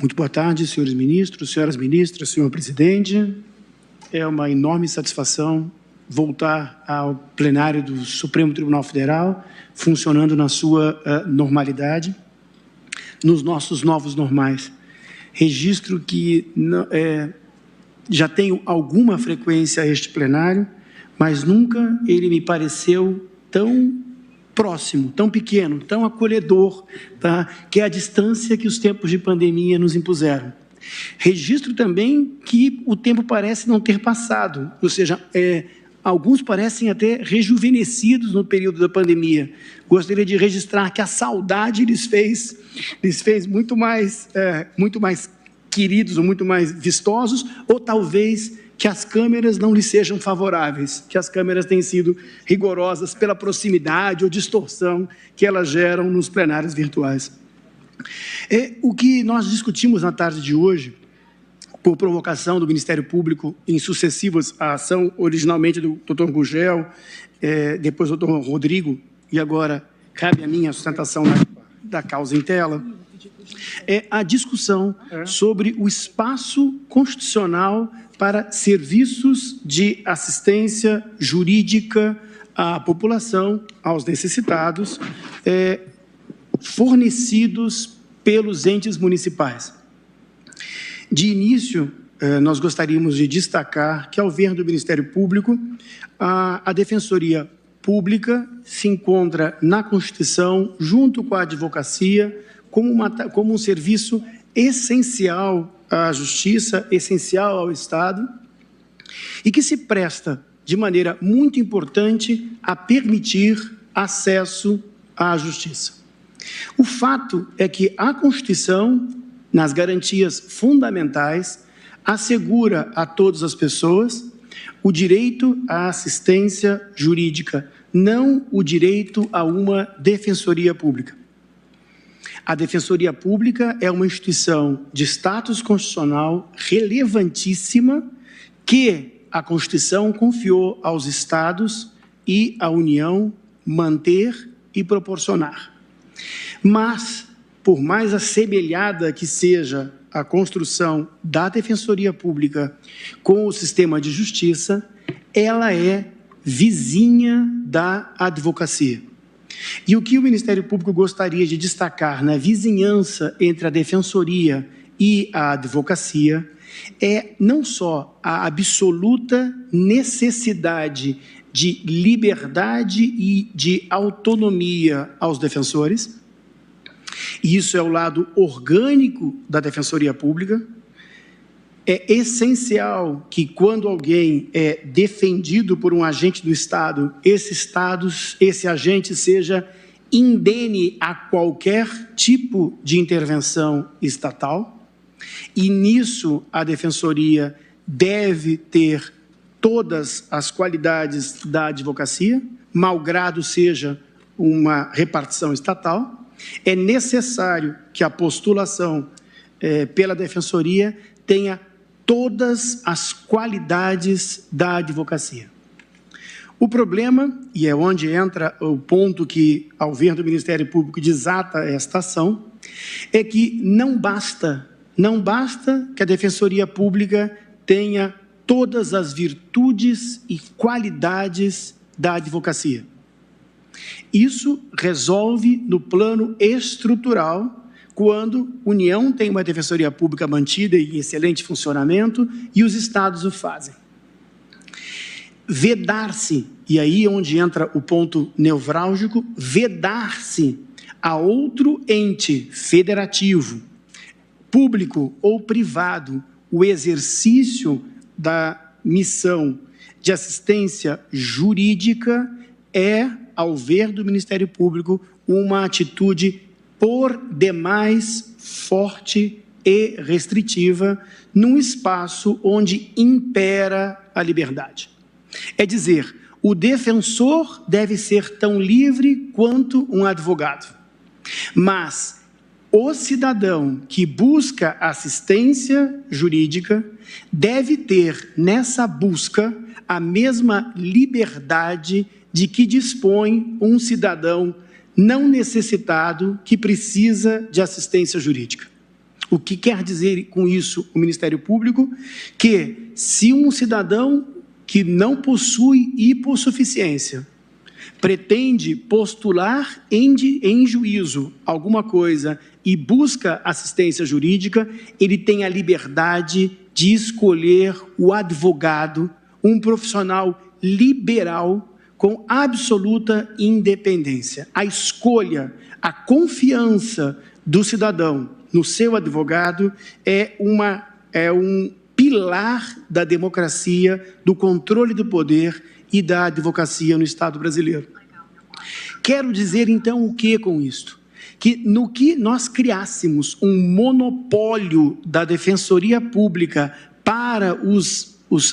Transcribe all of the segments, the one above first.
Muito boa tarde, senhores ministros, senhoras ministras, senhor presidente. É uma enorme satisfação voltar ao plenário do Supremo Tribunal Federal, funcionando na sua normalidade, nos nossos novos normais. Registro que já tenho alguma frequência a este plenário, mas nunca ele me pareceu tão próximo, tão pequeno, tão acolhedor, tá? Que é a distância que os tempos de pandemia nos impuseram. Registro também que o tempo parece não ter passado, ou seja, alguns parecem até rejuvenescidos no período da pandemia. Gostaria de registrar que a saudade lhes fez muito mais queridos ou muito mais vistosos, ou talvez que as câmeras não lhes sejam favoráveis, que as câmeras têm sido rigorosas pela proximidade ou distorção que elas geram nos plenários virtuais. O que nós discutimos na tarde de hoje, por provocação do Ministério Público em sucessivas a ação, originalmente do Dr. Gugel, depois do Dr. Rodrigo, e agora cabe a minha sustentação da causa em tela, é a discussão sobre o espaço constitucional para serviços de assistência jurídica à população, aos necessitados, fornecidos pelos entes municipais. De início, nós gostaríamos de destacar que, ao ver do Ministério Público, a Defensoria Pública se encontra na Constituição, junto com a advocacia, como um serviço essencial à justiça, essencial ao Estado, e que se presta, de maneira muito importante, a permitir acesso à justiça. O fato é que a Constituição, nas garantias fundamentais, assegura a todas as pessoas o direito à assistência jurídica, não o direito a uma defensoria pública. A Defensoria Pública é uma instituição de status constitucional relevantíssima que a Constituição confiou aos Estados e à União manter e proporcionar. Mas, por mais assemelhada que seja a construção da Defensoria Pública com o sistema de justiça, ela é vizinha da advocacia. E o que o Ministério Público gostaria de destacar na vizinhança entre a Defensoria e a advocacia é não só a absoluta necessidade de liberdade e de autonomia aos defensores, e isso é o lado orgânico da Defensoria Pública. É essencial que, quando alguém é defendido por um agente do Estado, esse agente seja indene a qualquer tipo de intervenção estatal, e nisso a Defensoria deve ter todas as qualidades da advocacia, malgrado seja uma repartição estatal. É necessário que a postulação pela Defensoria tenha todas as qualidades da advocacia. O problema, e é onde entra o ponto que, ao ver do Ministério Público, desata esta ação, é que não basta que a Defensoria Pública tenha todas as virtudes e qualidades da advocacia. Isso resolve no plano estrutural, quando a União tem uma Defensoria Pública mantida e em excelente funcionamento e os Estados o fazem. Vedar-se, e aí é onde entra o ponto nevrálgico, vedar-se a outro ente federativo, público ou privado, o exercício da missão de assistência jurídica é, ao ver do Ministério Público, uma atitude por demais forte e restritiva num espaço onde impera a liberdade. É dizer, o defensor deve ser tão livre quanto um advogado, mas o cidadão que busca assistência jurídica deve ter nessa busca a mesma liberdade de que dispõe um cidadão não necessitado que precisa de assistência jurídica. O que quer dizer com isso o Ministério Público? Que se um cidadão que não possui hipossuficiência pretende postular em juízo alguma coisa e busca assistência jurídica, ele tem a liberdade de escolher o advogado, um profissional liberal com absoluta independência. A escolha, a confiança do cidadão no seu advogado é um pilar da democracia, do controle do poder e da advocacia no Estado brasileiro. Quero dizer, então, o que com isto? Que no que nós criássemos um monopólio da Defensoria Pública para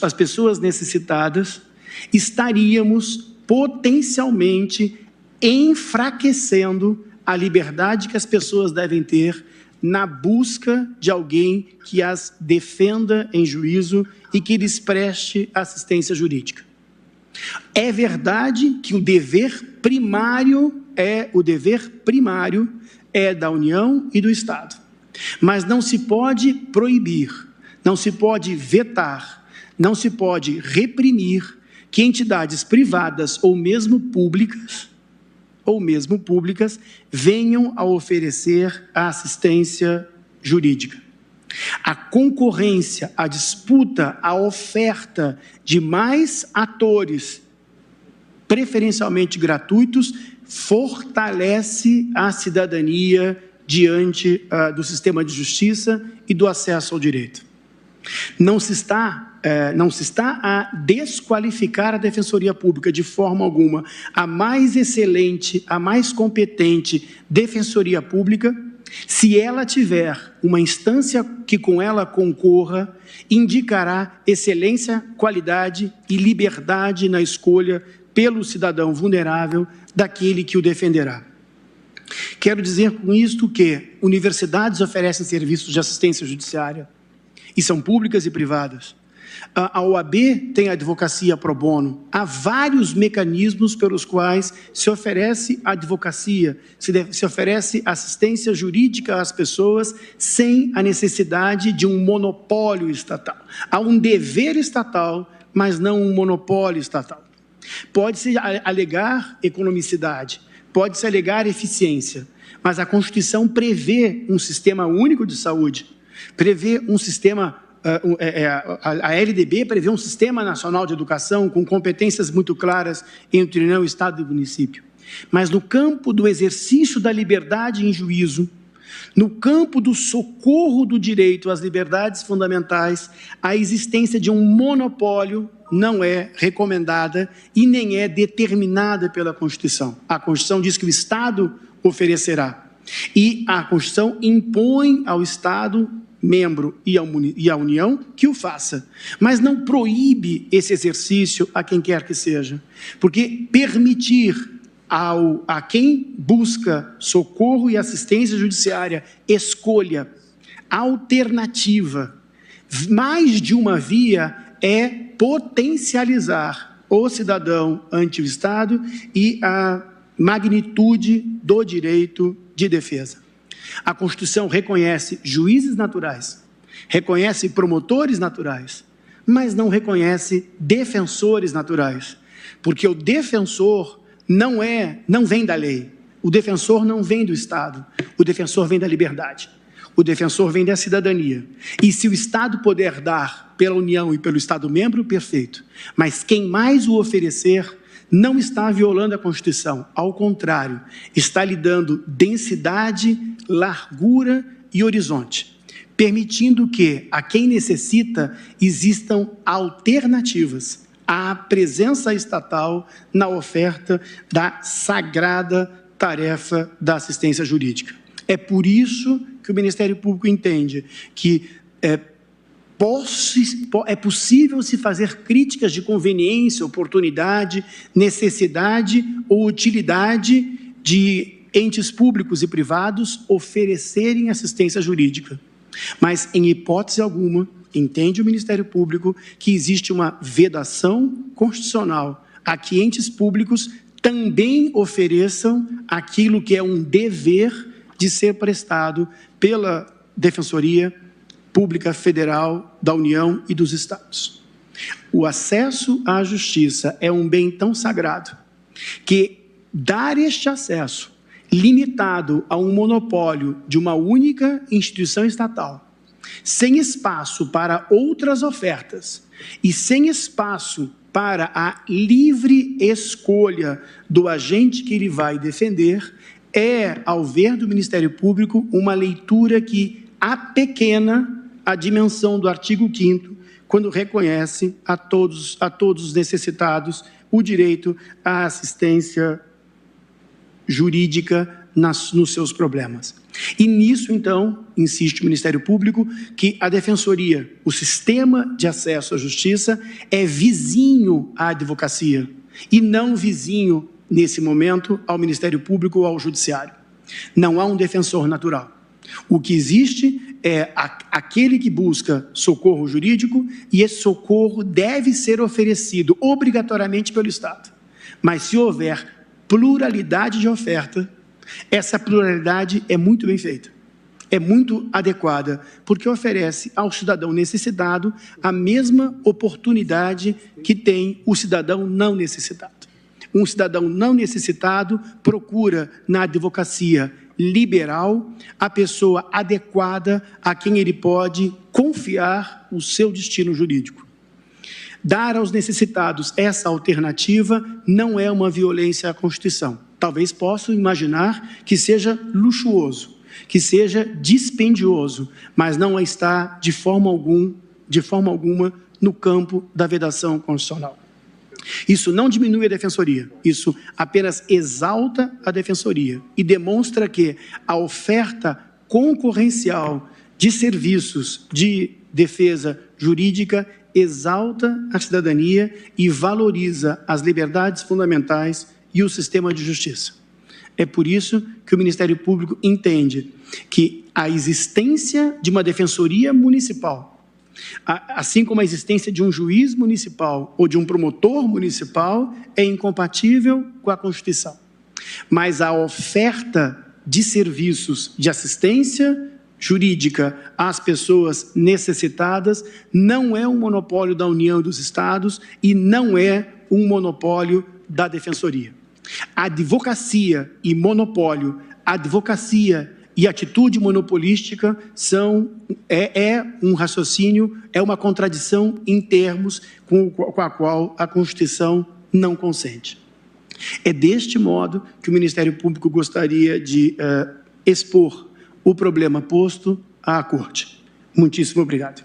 as pessoas necessitadas, estaríamos potencialmente enfraquecendo a liberdade que as pessoas devem ter na busca de alguém que as defenda em juízo e que lhes preste assistência jurídica. É verdade que o dever primário é da União e do Estado, mas não se pode proibir, não se pode vetar, não se pode reprimir que entidades privadas ou mesmo públicas venham a oferecer a assistência jurídica. A concorrência, a disputa, a oferta de mais atores, preferencialmente gratuitos, fortalece a cidadania diante do sistema de justiça e do acesso ao direito. Não se está a desqualificar a Defensoria Pública de forma alguma. A mais excelente, a mais competente Defensoria Pública, se ela tiver uma instância que com ela concorra, indicará excelência, qualidade e liberdade na escolha pelo cidadão vulnerável daquele que o defenderá. Quero dizer com isto que universidades oferecem serviços de assistência judiciária, e são públicas e privadas. A OAB tem a advocacia pro bono. Há vários mecanismos pelos quais se oferece advocacia, se oferece assistência jurídica às pessoas sem a necessidade de um monopólio estatal. Há um dever estatal, mas não um monopólio estatal. Pode-se alegar economicidade, pode-se alegar eficiência, mas a Constituição prevê um sistema único de saúde, prevê um sistema... A LDB prevê um sistema nacional de educação com competências muito claras entre União, Estado e município. Mas no campo do exercício da liberdade em juízo, no campo do socorro do direito às liberdades fundamentais, a existência de um monopólio não é recomendada e nem é determinada pela Constituição. A Constituição diz que o Estado oferecerá. E a Constituição impõe ao Estado membro e à União que o faça, mas não proíbe esse exercício a quem quer que seja, porque permitir a quem busca socorro e assistência judiciária escolha alternativa, mais de uma via, é potencializar o cidadão ante o Estado e a magnitude do direito de defesa. A Constituição reconhece juízes naturais, reconhece promotores naturais, mas não reconhece defensores naturais, porque o defensor não vem da lei, o defensor não vem do Estado, o defensor vem da liberdade, o defensor vem da cidadania. E se o Estado puder dar pela União e pelo Estado membro, perfeito, mas quem mais o oferecer não está violando a Constituição, ao contrário, está lhe dando densidade, largura e horizonte, permitindo que, a quem necessita, existam alternativas à presença estatal na oferta da sagrada tarefa da assistência jurídica. É por isso que o Ministério Público entende que é possível se fazer críticas de conveniência, oportunidade, necessidade ou utilidade de entes públicos e privados oferecerem assistência jurídica. Mas, em hipótese alguma, entende o Ministério Público que existe uma vedação constitucional a que entes públicos também ofereçam aquilo que é um dever de ser prestado Defensoria Pública Federal da União e dos Estados. O acesso à justiça é um bem tão sagrado que dar este acesso limitado a um monopólio de uma única instituição estatal, sem espaço para outras ofertas e sem espaço para a livre escolha do agente que ele vai defender, é, ao ver do Ministério Público, uma leitura que apequena a dimensão do artigo 5º, quando reconhece a todos os necessitados o direito à assistência jurídica nos seus problemas. E nisso, então, insiste o Ministério Público que a Defensoria, o sistema de acesso à justiça, é vizinho à advocacia e não vizinho, nesse momento, ao Ministério Público ou ao Judiciário. Não há um defensor natural. O que existe é aquele que busca socorro jurídico e esse socorro deve ser oferecido obrigatoriamente pelo Estado. Mas se houver pluralidade de oferta, essa pluralidade é muito bem feita, é muito adequada, porque oferece ao cidadão necessitado a mesma oportunidade que tem o cidadão não necessitado. Um cidadão não necessitado procura na advocacia liberal a pessoa adequada a quem ele pode confiar o seu destino jurídico. Dar aos necessitados essa alternativa não é uma violência à Constituição. Talvez possam imaginar que seja luxuoso, que seja dispendioso, mas não está de forma alguma no campo da vedação constitucional. Isso não diminui a Defensoria, isso apenas exalta a Defensoria e demonstra que a oferta concorrencial de serviços de defesa jurídica exalta a cidadania e valoriza as liberdades fundamentais e o sistema de justiça. É por isso que o Ministério Público entende que a existência de uma defensoria municipal, assim como a existência de um juiz municipal ou de um promotor municipal, é incompatível com a Constituição. Mas a oferta de serviços de assistência jurídica às pessoas necessitadas não é um monopólio da União e dos Estados e não é um monopólio da Defensoria. A advocacia e monopólio, advocacia e atitude monopolística um raciocínio, é uma contradição em termos com a qual a Constituição não consente. É deste modo que o Ministério Público gostaria de expor o problema posto à Corte. Muitíssimo obrigado.